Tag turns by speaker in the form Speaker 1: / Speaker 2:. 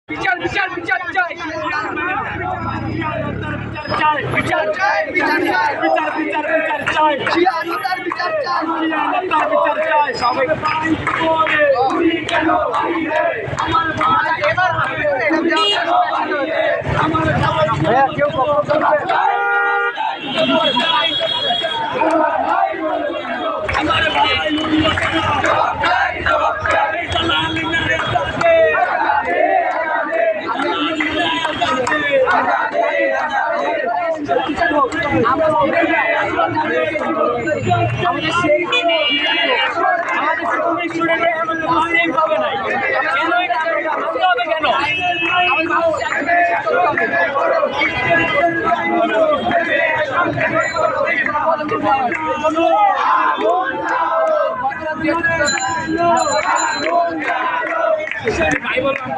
Speaker 1: বিচার বিচার বিচার চাই বিচার চাই বিচার চাই বিচার বিচার বিচার চাই শিয়ানতার বিচার চাই শিয়ানতার বিচার চাই সবাই ভাই বলে তুমি কেন বাইরে আমার ভাই এবার আমার ভাই কেউ কখনো করবে আমার ভাই আমাদের সেই আমাদের স্টুডেন্টরা সেম পাবে না কেন এটা ভাবতে হবে কেন ভাই বললাম